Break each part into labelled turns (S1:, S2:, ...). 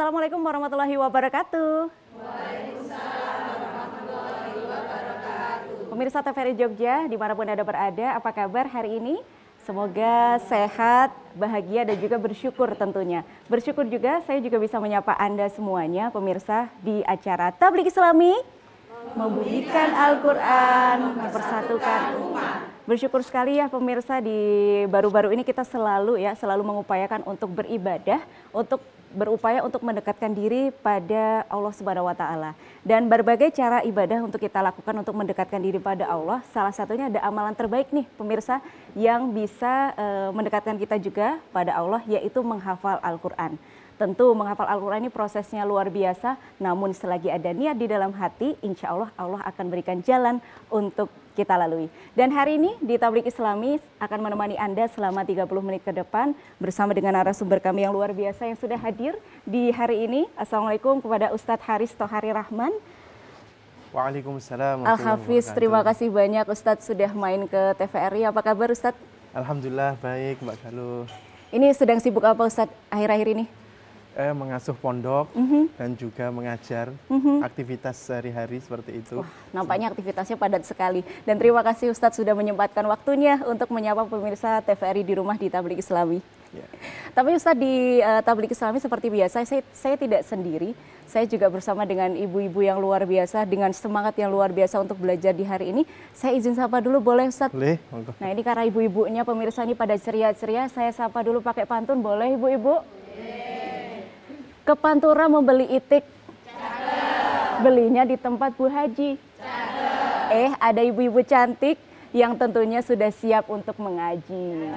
S1: Assalamualaikum warahmatullahi wabarakatuh. Pemirsa TVRI Jogja, dimanapun Anda berada, apa kabar hari ini? Semoga sehat, bahagia, dan juga bersyukur tentunya. Bersyukur juga, saya juga bisa menyapa Anda semuanya, pemirsa, di acara Tabligh Islami, membumikan Al-Quran, mempersatukan umat. Bersyukur sekali ya pemirsa, di baru-baru ini kita selalu mengupayakan untuk beribadah, untuk berupaya untuk mendekatkan diri pada Allah Subhanahu wa taala. Dan berbagai cara ibadah untuk kita lakukan untuk mendekatkan diri pada Allah. Salah satunya ada amalan terbaik nih pemirsa yang bisa mendekatkan kita juga pada Allah, yaitu menghafal Al-Qur'an. Tentu menghafal Al-Quran ini prosesnya luar biasa, namun selagi ada niat di dalam hati, insya Allah Allah akan berikan jalan untuk kita lalui. Dan hari ini di Tabligh Islami akan menemani Anda selama 30 menit ke depan bersama dengan narasumber kami yang luar biasa yang sudah hadir di hari ini. Assalamualaikum kepada Ustadz Haris Thohari Rahman.
S2: Waalaikumsalam.
S1: Al-Hafiz, terima kasih banyak Ustadz sudah main ke TVRI. Apa kabar Ustadz?
S2: Alhamdulillah baik Mbak Galuh.
S1: Ini sedang sibuk apa Ustadz akhir-akhir ini?
S2: Mengasuh pondok dan juga mengajar, aktivitas sehari-hari seperti itu.
S1: Wah, nampaknya aktivitasnya padat sekali. Dan terima kasih Ustadz sudah menyempatkan waktunya untuk menyapa pemirsa TVRI di rumah di Tabligh Islami. Ya. Tapi Ustadz di Tabligh Islami seperti biasa, saya tidak sendiri. Saya juga bersama dengan ibu-ibu yang luar biasa, dengan semangat yang luar biasa untuk belajar di hari ini. Saya izin sapa dulu, boleh Ustadz?
S2: Boleh.
S1: Nah ini karena ibu-ibunya pemirsa ini pada ceria-ceria, saya sapa dulu pakai pantun, boleh ibu-ibu? Ke Pantura membeli itik, belinya di tempat Bu Haji. Ada ibu-ibu cantik yang tentunya sudah siap untuk mengaji.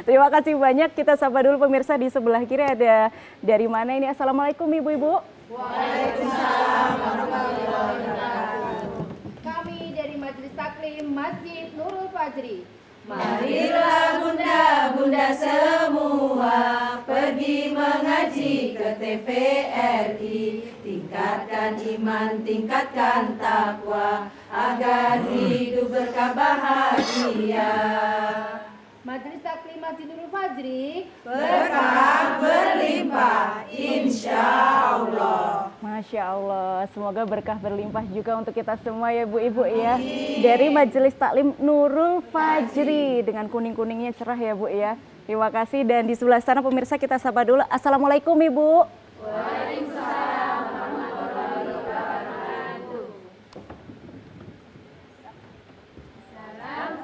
S1: Terima kasih banyak, kita sapa dulu pemirsa di sebelah kiri ada dari mana ini? Assalamualaikum ibu-ibu.
S3: Waalaikumsalam warahmatullahi wabarakatuh. Kami dari Majelis Taklim Masjid Nurul Fajri. Marilah bunda-bunda semua pergi mengaji ke TVRI, tingkatkan iman, tingkatkan takwa agar hidup berkah bahagia. Majelis Taklim Masjid Nurul Fajri, berkah berlimpah insya Allah.
S1: Masya Allah, semoga berkah berlimpah juga untuk kita semua ya Bu-ibu ya. Dari Majelis Taklim Nurul Fajri dengan kuning-kuningnya cerah ya Bu ya. Terima kasih, dan di sebelah sana pemirsa kita sapa dulu. Assalamualaikum Ibu.
S3: Waalaikumsalam warahmatullahi wabarakatuh.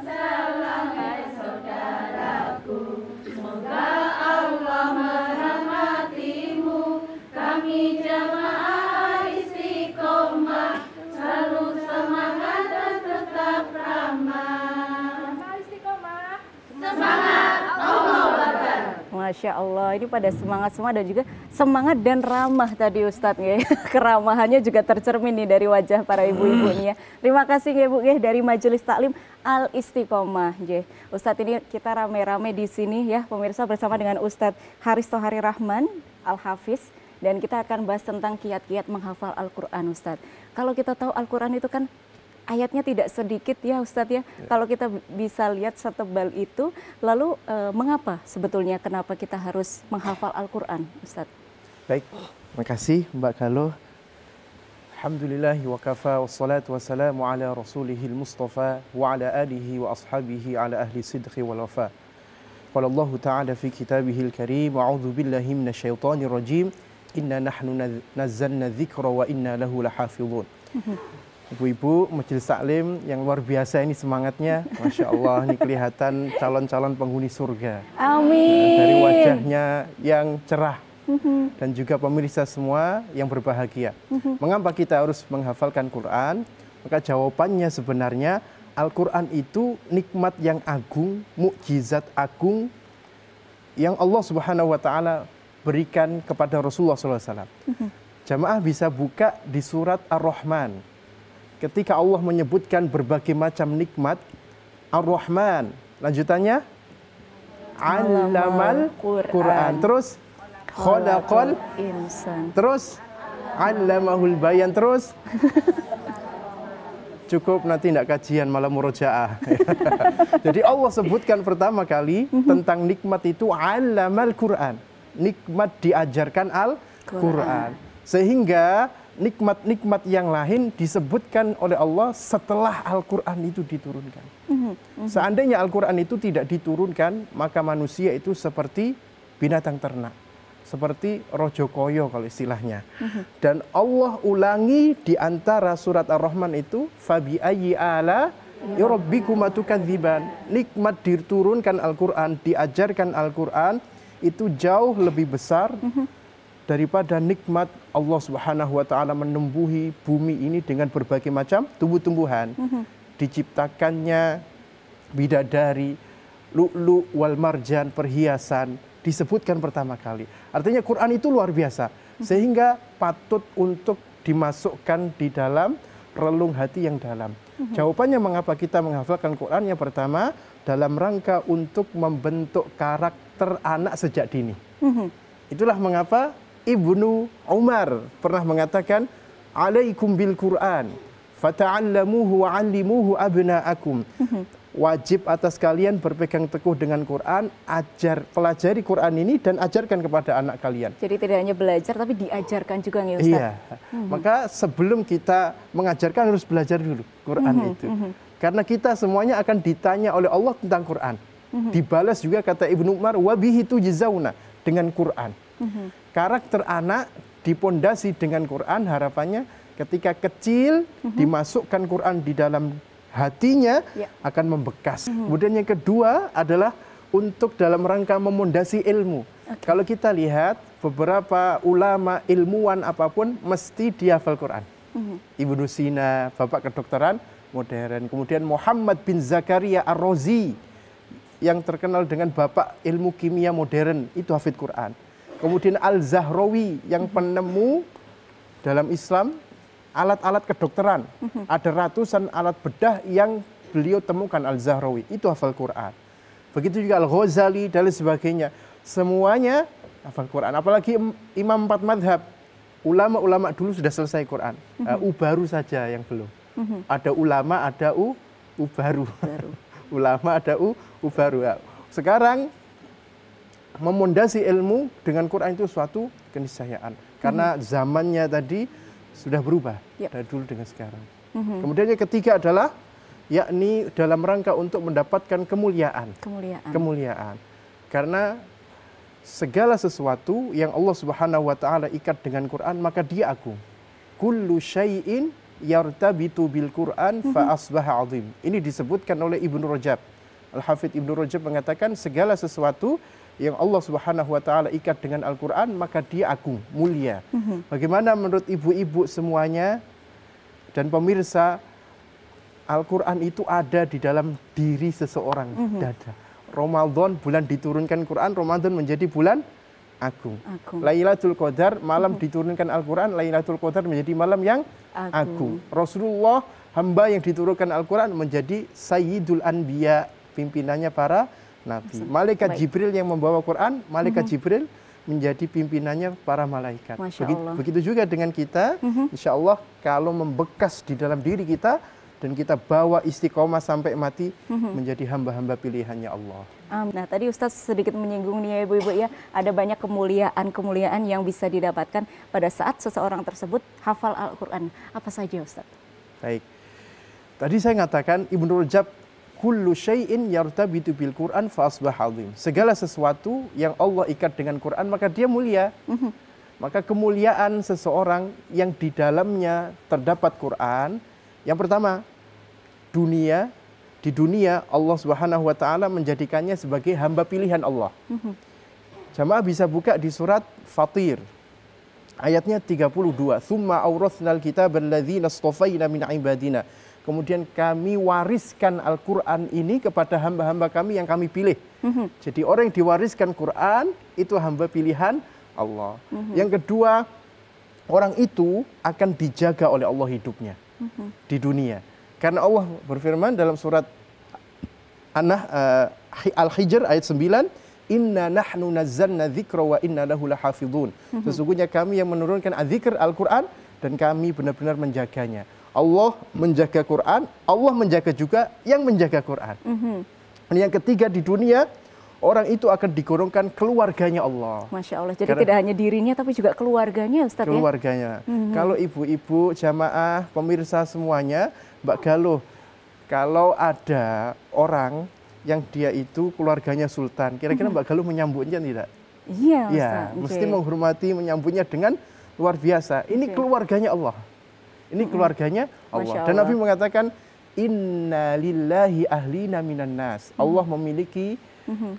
S3: Salam hai saudaraku, semoga Allah merahmatimu. Kami jamaah istiqomah selalu semangat dan tetap ramah. Istiqomah, semangat Allah Akbar.
S1: Masya Allah, ini pada semangat semua dan juga semangat dan ramah tadi Ustadz ya. Keramahannya juga tercermin nih dari wajah para ibu-ibu nih ya. Terima kasih ya Bu ya, dari Majelis Taklim Al Istiqomah. Ustadz, ini kita rame-rame di sini ya pemirsa bersama dengan Ustadz Haris Thohari Rahman Al-Hafiz, dan kita akan bahas tentang kiat-kiat menghafal Al-Quran Ustadz. Kalau kita tahu Al-Quran itu kan ayatnya tidak sedikit ya Ustadz ya. Kalau kita bisa lihat setebal itu, lalu mengapa sebetulnya kenapa kita harus menghafal Al-Quran Ustadz?
S2: Baik, terima kasih Mbak Galuh. Alhamdulillahi wa kafa wassalatu wassalamu ala rasulihil mustafa wa ala alihi wa ashabihi ala ahli sidqi wal wafa. Qala Allah Ta'ala fi kitabihil karim, a'udzu billahi minasyaitonir rajim. Inna nahnu nazzalna dzikra wa inna lahu lahafizun. Ibu-ibu Majelis Taklim yang luar biasa ini semangatnya, Masya Allah, ini kelihatan calon-calon penghuni surga.
S1: Amin.
S2: Dari wajahnya yang cerah dan juga pemirsa semua yang berbahagia. Mengapa kita harus menghafalkan Quran? Maka jawabannya sebenarnya Al-Quran itu nikmat yang agung, mukjizat agung yang Allah Subhanahu wa Ta'ala berikan kepada Rasulullah SAW. Jamaah bisa buka di surat Ar-Rahman. Ketika Allah menyebutkan berbagai macam nikmat, Ar-Rahman, lanjutannya Allamal Quran, terus Khalaqal Insan, terus Allamahul Bayan, terus cukup nanti tidak kajian malah murojaah. Jadi Allah sebutkan pertama kali tentang nikmat itu Allamal Quran. nikmat diajarkan Al-Quran. Sehingga nikmat-nikmat yang lain disebutkan oleh Allah setelah Al-Quran itu diturunkan. Seandainya Al-Quran itu tidak diturunkan, maka manusia itu seperti binatang ternak, seperti rojo koyo kalau istilahnya. Dan Allah ulangi di antara surat Ar-Rahman itu, fabi ayyi ala rabbikuma tukadziban. Nikmat diturunkan Al-Quran, diajarkan Al-Quran itu jauh lebih besar daripada nikmat Allah Subhanahu wa taala menumbuhi bumi ini dengan berbagai macam tumbuh-tumbuhan. Diciptakannya bidadari, lu'lu wal marjan, perhiasan disebutkan pertama kali. Artinya Quran itu luar biasa sehingga patut untuk dimasukkan di dalam relung hati yang dalam. Jawabannya mengapa kita menghafalkan Quran, yang pertama dalam rangka untuk membentuk karakter anak sejak dini. Itulah mengapa Ibnu Umar pernah mengatakan, alaikum bil Quran fata'allamuhu wa'allimuhu abna'akum. Wajib atas kalian berpegang teguh dengan Quran, pelajari Quran ini dan ajarkan kepada anak kalian.
S1: Jadi tidak hanya belajar tapi diajarkan juga ya Ustaz.
S2: Iya. Maka sebelum kita mengajarkan harus belajar dulu Quran itu. Karena kita semuanya akan ditanya oleh Allah tentang Quran. Dibalas juga kata Ibnu Umar, wabihi tujzauna, dengan Quran. Karakter anak dipondasi dengan Quran, harapannya ketika kecil dimasukkan Quran di dalam hatinya akan membekas. Kemudian yang kedua adalah untuk dalam rangka memondasi ilmu. Kalau kita lihat beberapa ulama, ilmuwan apapun mesti dihafal Quran. Ibnu Sina, bapak kedokteran modern. Kemudian Muhammad bin Zakaria Ar-Razi yang terkenal dengan bapak ilmu kimia modern, itu hafid Quran. Kemudian Al-Zahrawi yang penemu dalam Islam alat-alat kedokteran. Ada ratusan alat bedah yang beliau temukan, Al-Zahrawi. Itu hafal Quran. Begitu juga Al-Ghazali dan lain sebagainya. Semuanya hafal Quran. Apalagi imam 4 madhab. Ulama-ulama dulu sudah selesai Quran. Baru saja yang belum. Ada ulama, ada baru. Ulama, ada baru. Sekarang memondasi ilmu dengan Quran itu suatu keniscayaan. Karena zamannya tadi sudah berubah dari dulu dengan sekarang. Kemudian yang ketiga adalah yakni dalam rangka untuk mendapatkan kemuliaan. Karena segala sesuatu yang Allah Subhanahu wa taala ikat dengan Quran maka dia agung. Kullu syai'in yartabitu bil Quran fa asbaha azim. Ini disebutkan oleh Ibnu Rajab. Al-Hafidz Ibnu Rajab mengatakan segala sesuatu yang Allah Subhanahu wa taala ikat dengan Al-Quran maka dia agung, mulia. Bagaimana menurut ibu-ibu semuanya dan pemirsa, Al-Quran itu ada di dalam diri seseorang, dada. Ramadan, bulan diturunkan Quran, Ramadan menjadi bulan agung. Lailatul Qadar, malam diturunkan Al-Quran, Lailatul Qadar menjadi malam yang agung. Rasulullah, hamba yang diturunkan Al-Quran menjadi Sayyidul Anbiya, pimpinannya para Nabi. Malaikat Jibril yang membawa Quran, Malaikat Jibril menjadi pimpinannya para malaikat. Begitu juga dengan kita, insya Allah kalau membekas di dalam diri kita dan kita bawa istiqomah sampai mati, menjadi hamba-hamba pilihannya Allah.
S1: Nah tadi Ustadz sedikit menyinggung nih ya ibu-ibu ya, ada banyak kemuliaan yang bisa didapatkan pada saat seseorang tersebut hafal Al-Quran. Apa saja Ustadz?
S2: Baik, tadi saya ngatakan Ibnu Rajab, kullu syai'in yartabitu bil Quran fa asbaha azim. Segala sesuatu yang Allah ikat dengan Quran maka dia mulia. Maka kemuliaan seseorang yang di dalamnya terdapat Quran, yang pertama, di dunia Allah Subhanahu wa taala menjadikannya sebagai hamba pilihan Allah. Jamaah bisa buka di surat Fatir ayatnya 32. Tsumma awrathnal kitabal ladzina astafaina min ibadina. Kemudian kami wariskan Al-Quran ini kepada hamba-hamba kami yang kami pilih. Jadi orang yang diwariskan Quran itu hamba pilihan Allah. Yang kedua, orang itu akan dijaga oleh Allah hidupnya di dunia. Karena Allah berfirman dalam surat Al-Hijr ayat 9, Inna nahnu nazzalna dzikra wa inna lahu lahafidhun. Sesungguhnya kami yang menurunkan adzikr Al-Quran dan kami benar-benar menjaganya. Allah menjaga Quran, Allah menjaga juga yang menjaga Quran. Dan yang ketiga di dunia, orang itu akan digolongkan keluarganya Allah.
S1: Masya Allah. Jadi
S2: Karena-
S1: tidak hanya dirinya tapi juga keluarganya Ustadz ya.
S2: Keluarganya. Kalau ibu-ibu, jamaah, pemirsa semuanya, Mbak Galuh, kalau ada orang yang dia itu keluarganya sultan, kira-kira Mbak Galuh menyambutnya tidak?
S1: Iya
S2: Ya,
S1: Ustadz.
S2: mesti
S1: Oke.
S2: menghormati, menyambutnya dengan luar biasa. Ini
S1: Oke.
S2: keluarganya Allah. Ini keluarganya Allah.
S1: Masya
S2: Dan
S1: Allah.
S2: Nabi mengatakan, Inna lillahi ahlina minan nas. Allah memiliki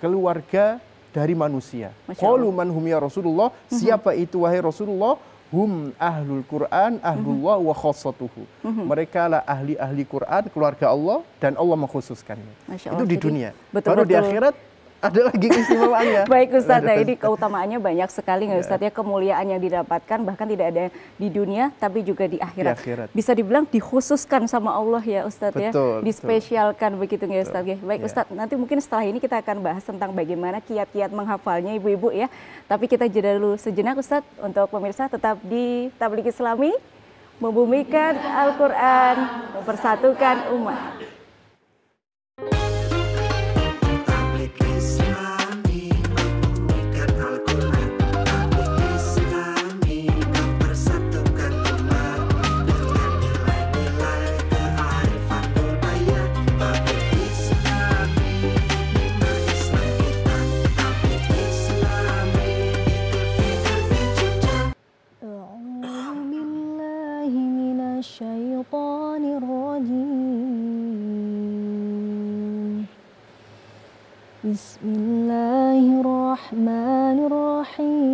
S2: keluarga dari manusia.
S1: Masya
S2: Qalu man hum ya Rasulullah, siapa itu wahai Rasulullah? Hum ahlul Quran, ahlullah wa khassatuhu. Mereka lah ahli-ahli Quran, keluarga Allah, dan Allah mengkhususkannya.
S1: Masya
S2: Itu
S1: Allah.
S2: di
S1: Jadi,
S2: dunia.
S1: betul-betul.
S2: Baru di akhirat ada lagi keistimewaannya.
S1: Baik Ustadz, nah ini keutamaannya banyak sekali nggak
S2: Ya.
S1: Ustadz ya, kemuliaan yang didapatkan bahkan tidak ada di dunia tapi juga di akhirat.
S2: akhirat.
S1: Bisa dibilang dikhususkan sama Allah ya Ustadz ya,
S2: Betul,
S1: dispesialkan begitu nggak Ustadz ya. Baik
S2: Ya.
S1: Ustadz, nanti mungkin setelah ini kita akan bahas tentang bagaimana kiat-kiat menghafalnya ibu-ibu ya. Tapi kita jeda dulu sejenak Ustadz, untuk pemirsa tetap di Tabligh Islami, membumikan Al-Quran, mempersatukan umat.
S4: Tabligh Islami membumikan Al-Quran. Tabligh Islami mempersatukan umat dengan nilai-nilai kearifan budaya. Tabligh Islami bina Islam kita. Tabligh Islami di TV terbicara.
S5: أعوذ بالله من الشيطان الرجيم بسم الله الرحمن الرحيم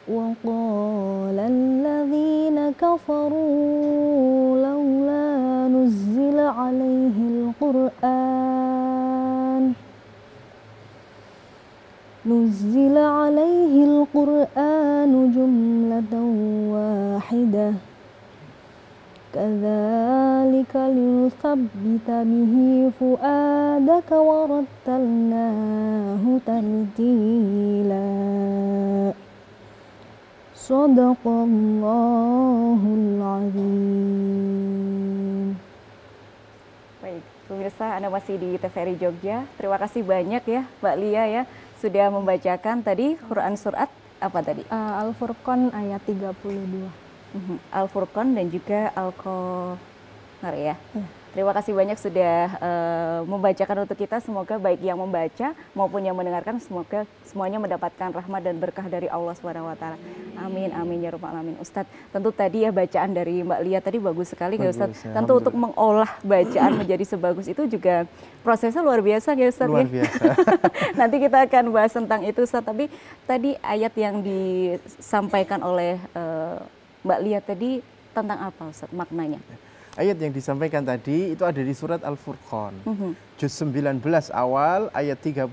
S5: وقال الذين كفروا لولا نزل عليه القرآن جملة واحدة كذلك لنثبت به فؤادك ورتلناه ترتيلا صدق الله العظيم.
S1: Baik, pemirsa, Anda masih di TVRI Jogja. Terima kasih banyak ya Mbak Lia ya, sudah membacakan tadi Quran surat apa tadi?
S5: Al-Furqan ayat 32.
S1: Al-Furqan dan juga Al-Qamar ya.
S5: Ya.
S1: Terima kasih banyak sudah membacakan untuk kita. Semoga baik yang membaca maupun yang mendengarkan, semoga semuanya mendapatkan rahmat dan berkah dari Allah SWT. Amin, amin ya rabbal alamin. Ustadz, tentu tadi ya bacaan dari Mbak Lia tadi bagus sekali nggak Ustadz?
S2: Bagus, ya,
S1: Tentu untuk mengolah bacaan menjadi sebagus itu juga prosesnya luar biasa nggak Ustadz?
S2: Luar
S1: ya?
S2: biasa.
S1: Nanti kita akan bahas tentang itu Ustadz. Tapi tadi ayat yang disampaikan oleh Mbak Lia tadi tentang apa Ustadz maknanya?
S2: Ayat yang disampaikan tadi itu ada di surat Al-Furqan. Juz 19 awal ayat 32,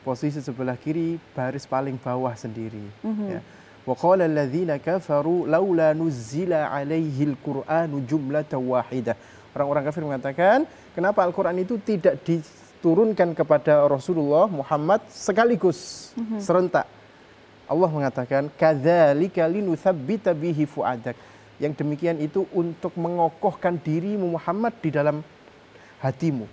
S2: posisi sebelah kiri baris paling bawah sendiri. Ya. Wa qala alladzina kafaru laula nuzzila alaihil Qur'anu jumlatan wahidah. Orang-orang kafir mengatakan, kenapa Al-Qur'an itu tidak diturunkan kepada Rasulullah Muhammad sekaligus, serentak. Allah mengatakan, kadzalika linutsabbita bihi fuadak. Yang demikian itu untuk mengokohkan dirimu Muhammad di dalam hatimu.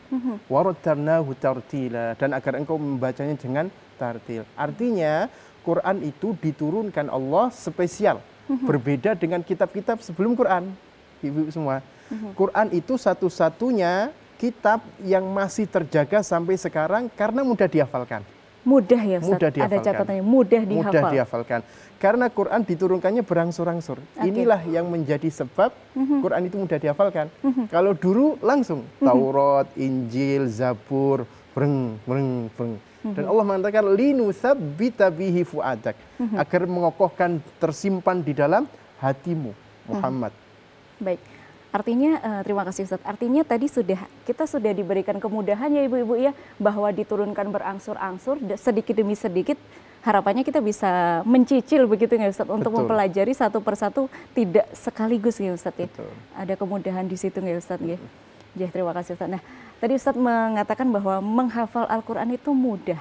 S2: Warattalnahu tartila, dan agar engkau membacanya dengan tartil. Artinya Quran itu diturunkan Allah spesial, berbeda dengan kitab-kitab sebelum Quran. Ibu-ibu semua, Quran itu satu-satunya kitab yang masih terjaga sampai sekarang karena mudah dihafalkan.
S1: Mudah ya Ustadz?
S2: Mudah
S1: Ada
S2: dihafalkan.
S1: catatannya, mudah dihafal.
S2: Mudah dihafalkan. Karena Quran diturunkannya berangsur-angsur. Inilah yang menjadi sebab Quran itu mudah dihafalkan. Kalau dulu langsung Taurat, Injil, Zabur, breng. Dan Allah mengatakan linutsabbita bihi fuadak, agar mengokohkan, tersimpan di dalam hatimu Muhammad.
S1: Baik. Artinya, terima kasih Ustadz. Artinya tadi kita sudah diberikan kemudahan ya ibu-ibu ya, bahwa diturunkan berangsur-angsur, sedikit demi sedikit, harapannya kita bisa mencicil begitu nggak Ustadz, untuk
S2: Betul.
S1: mempelajari satu persatu, tidak sekaligus ya Ustadz ya.
S2: Betul.
S1: Ada kemudahan di situ nggak Ustadz ya. Ya, terima kasih Ustadz. Nah, tadi Ustadz mengatakan bahwa menghafal Al-Quran itu mudah.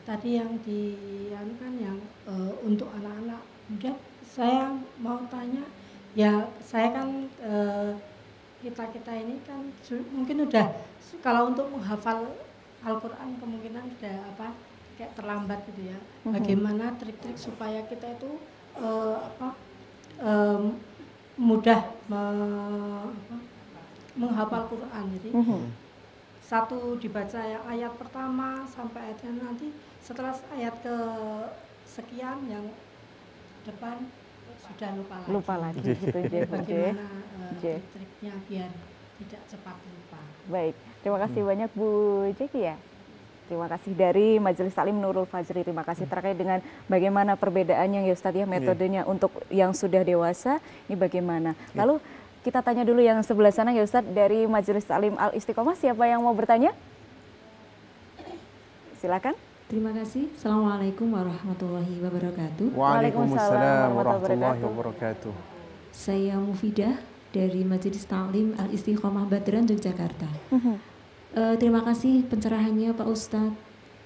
S6: tadi yang kan yang untuk anak-anak muda, saya mau tanya, ya saya kan kita ini kan mungkin udah kalau untuk menghafal Al-Quran kemungkinan sudah kayak terlambat gitu ya. Bagaimana trik-trik supaya kita itu mudah menghafal Quran. Jadi satu dibaca yang ayat pertama sampai ayatnya nanti, setelah ayat ke sekian yang depan sudah lupa lagi.
S1: Gitu je.
S6: Bagaimana trik-triknya biar tidak cepat lupa.
S1: Baik, terima kasih banyak Bu Jeki ya. Terima kasih dari Majelis Taklim Nurul Fajri. Terima kasih terkait dengan bagaimana perbedaannya ya Ustadz ya, metodenya untuk yang sudah dewasa ini bagaimana. Lalu kita tanya dulu yang sebelah sana ya Ustadz, dari Majelis Taklim Al Istiqomah, siapa yang mau bertanya? Silakan.
S7: Terima kasih. Assalamualaikum warahmatullahi wabarakatuh.
S2: Waalaikumsalam warahmatullahi wabarakatuh.
S7: Saya Mufidah dari Majelis Taklim Al Istiqomah Badran, Yogyakarta. Terima kasih pencerahannya Pak Ustadz,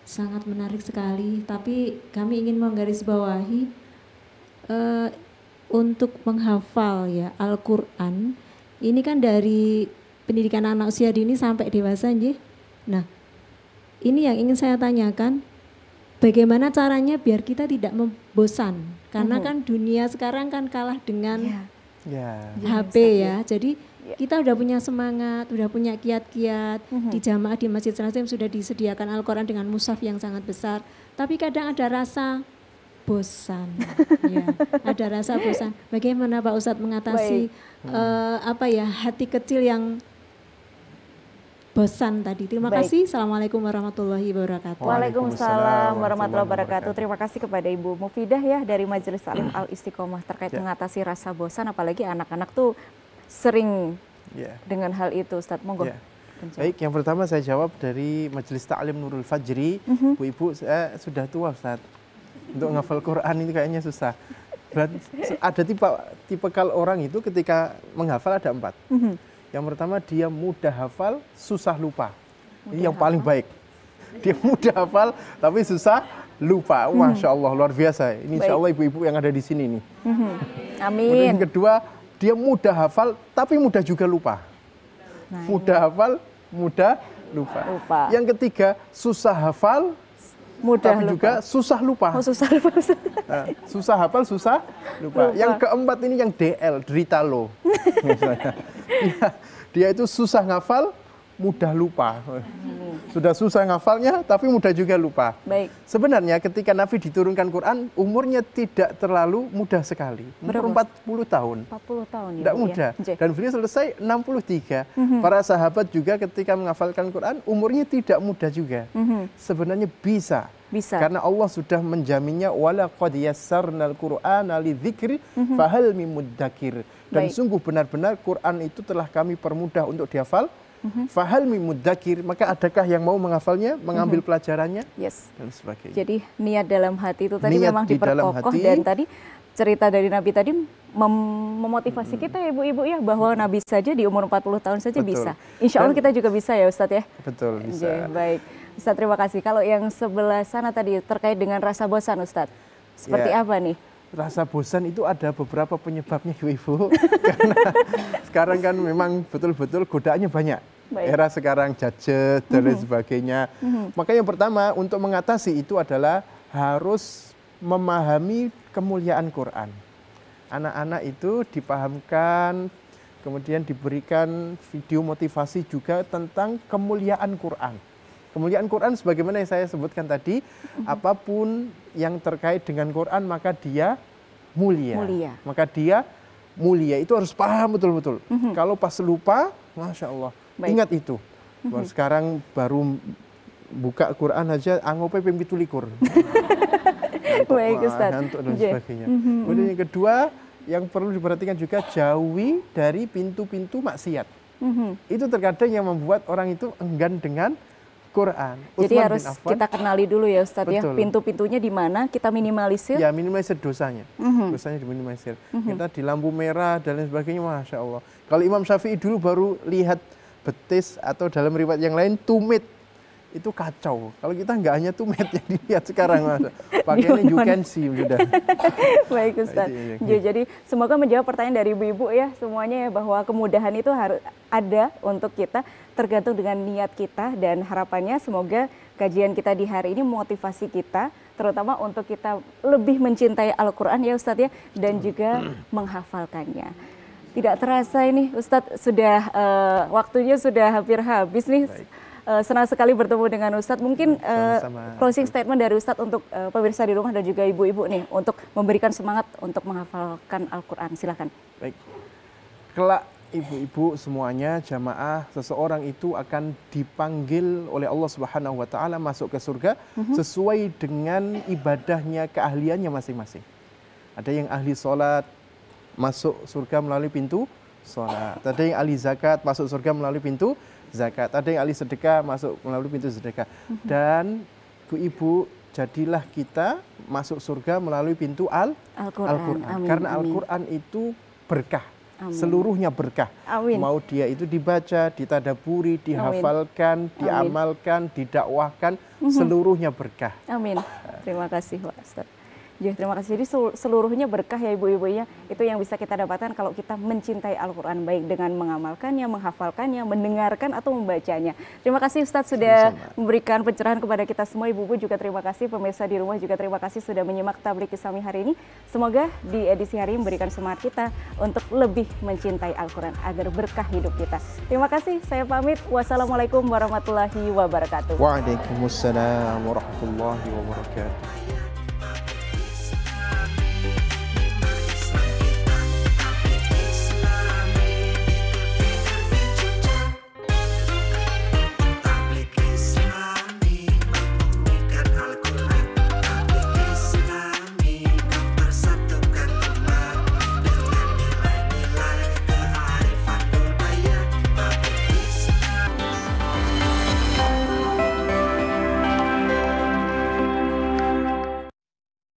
S7: sangat menarik sekali. Tapi kami ingin menggarisbawahi untuk menghafal ya Al-Quran. Ini kan dari pendidikan anak usia dini sampai dewasa, nggih. Nah, ini yang ingin saya tanyakan. Bagaimana caranya biar kita tidak membosan? Karena kan dunia sekarang kan kalah dengan HP ya. Jadi kita udah punya semangat, udah punya kiat-kiat. Di jamaah di Masjid Nazim sudah disediakan Al-Quran dengan mushaf yang sangat besar. Tapi kadang ada rasa bosan. Ya, ada rasa bosan. Bagaimana Pak Ustadz mengatasi hati kecil yang bosan tadi. Terima kasih. Assalamualaikum warahmatullahi wabarakatuh.
S1: Waalaikumsalam warahmatullahi wabarakatuh. Terima kasih kepada Ibu Mufidah ya dari Majelis Taklim Al Istiqomah terkait mengatasi rasa bosan, apalagi anak-anak tuh sering dengan hal itu. Ustadz, monggo.
S2: Baik, yang pertama saya jawab dari Majelis Taklim Nurul Fajri. Bu-ibu, saya sudah tua Ustadz. Untuk ngafal Quran ini kayaknya susah. Ada tipe orang itu ketika menghafal ada 4. Yang pertama dia mudah hafal, susah lupa. Ini yang paling baik. Dia mudah hafal tapi susah lupa. Masya Allah, luar biasa. Ini insya Allah ibu-ibu yang ada di sini nih.
S1: Amin.
S2: Kemudian yang kedua, dia mudah hafal tapi mudah juga lupa. Mudah hafal, mudah lupa. Yang ketiga, susah hafal,
S1: mudah
S2: tapi
S1: lupa.
S2: juga susah lupa.
S1: Susah lupa.
S2: Nah, susah hafal, susah lupa. Yang keempat ini yang DL, derita lo. Dia itu susah ngafal, mudah lupa. Sudah susah ngafalnya, tapi mudah juga lupa.
S1: Baik.
S2: Sebenarnya ketika Nabi diturunkan Quran, umurnya tidak terlalu mudah sekali. Umur 40 tahun.
S1: 40 tahun ya.
S2: Tidak mudah. Dan beliau selesai 63. Para sahabat juga ketika menghafalkan Quran, umurnya tidak mudah juga. Sebenarnya bisa. Karena Allah sudah menjaminnya, walaqad yassarnal Qur'ana lidzikri fahal mim mudzakir. Dan sungguh benar-benar Quran itu telah kami permudah untuk dihafal. Fahal mim mudzakir, maka adakah yang mau menghafalnya, mengambil pelajarannya? Dan sebagainya.
S1: Jadi niat dalam hati itu tadi
S2: niat
S1: memang diperkokoh, dan tadi cerita dari Nabi tadi memotivasi kita ya ibu-ibu ya, bahwa Nabi saja di umur 40 tahun saja bisa. Insya Allah kita juga bisa ya Ustadz ya.
S2: Betul, bisa.
S1: Baik. Ustadz, terima kasih. Kalau yang sebelah sana tadi terkait dengan rasa bosan Ustadz, seperti apa nih?
S2: Rasa bosan itu ada beberapa penyebabnya ibu-ibu. Karena sekarang kan memang betul-betul godaannya banyak. Era sekarang gadget dan lain sebagainya. Maka yang pertama untuk mengatasi itu adalah harus memahami kemuliaan Quran. Anak-anak itu dipahamkan, kemudian diberikan video motivasi juga tentang kemuliaan Quran. Kemuliaan Quran sebagaimana yang saya sebutkan tadi, apapun yang terkait dengan Quran maka dia mulia. Maka dia mulia, itu harus paham betul-betul. Kalau pas lupa, Masya Allah, ingat itu. Sekarang baru buka Quran aja, anggope ping 17.
S1: Baik Ustaz.
S2: Ngantuk dan sebagainya. Kemudian yang kedua, yang perlu diperhatikan juga, jauhi dari pintu-pintu maksiat. Itu terkadang yang membuat orang itu enggan dengan Quran.
S1: Jadi harus kita kenali dulu ya Ustadz ya, pintu-pintunya di mana, kita minimalisir.
S2: Ya, minimalisir dosanya. Dosanya diminimalisir. Kita di lampu merah dan lain sebagainya, Masya Allah. Kalau Imam Syafi'i dulu baru lihat betis atau dalam riwayat yang lain tumit. itu kacau. Kalau kita nggak hanya tumet yang dilihat sekarang, Mas. Pakainya you can see sudah.
S1: Baik Ustaz. Jadi semoga menjawab pertanyaan dari ibu-ibu ya semuanya ya, bahwa kemudahan itu harus ada untuk kita tergantung dengan niat kita, dan harapannya semoga kajian kita di hari ini memotivasi kita terutama untuk kita lebih mencintai Al-Quran ya Ustadz ya, dan juga menghafalkannya. Tidak terasa ini Ustadz sudah waktunya sudah hampir habis nih. Senang sekali bertemu dengan Ustadz. Mungkin closing statement dari Ustadz untuk pemirsa di rumah dan juga ibu-ibu nih untuk memberikan semangat untuk menghafalkan Al-Quran. Silakan.
S2: Baik. Kelak ibu-ibu semuanya jamaah, seseorang itu akan dipanggil oleh Allah Subhanahu wa taala masuk ke surga sesuai dengan ibadahnya, keahliannya masing-masing. Ada yang ahli sholat masuk surga melalui pintu sholat. Ada yang ahli zakat masuk surga melalui pintu zakat. Ada yang ahli sedekah masuk melalui pintu sedekah. Dan ibu-ibu, jadilah kita masuk surga melalui pintu Al-Quran. Karena Al-Quran itu berkah. Amin. Seluruhnya berkah. Amin. Mau dia itu dibaca, ditadaburi, dihafalkan, diamalkan, didakwahkan, seluruhnya berkah.
S1: Amin. Terima kasih Pak Ustaz. Terima kasih. Jadi seluruhnya berkah ya ibu-ibunya. Itu yang bisa kita dapatkan kalau kita mencintai Al-Quran, baik dengan mengamalkannya, menghafalkannya, mendengarkan atau membacanya. Terima kasih Ustadz sudah memberikan pencerahan kepada kita semua. Ibu-ibu juga terima kasih, pemirsa di rumah juga terima kasih sudah menyimak Tabligh Islami hari ini. Semoga di edisi hari ini memberikan semangat kita untuk lebih mencintai Al-Quran agar berkah hidup kita. Terima kasih, saya pamit. Wassalamualaikum warahmatullahi wabarakatuh.
S2: Waalaikumsalam warahmatullahi wabarakatuh.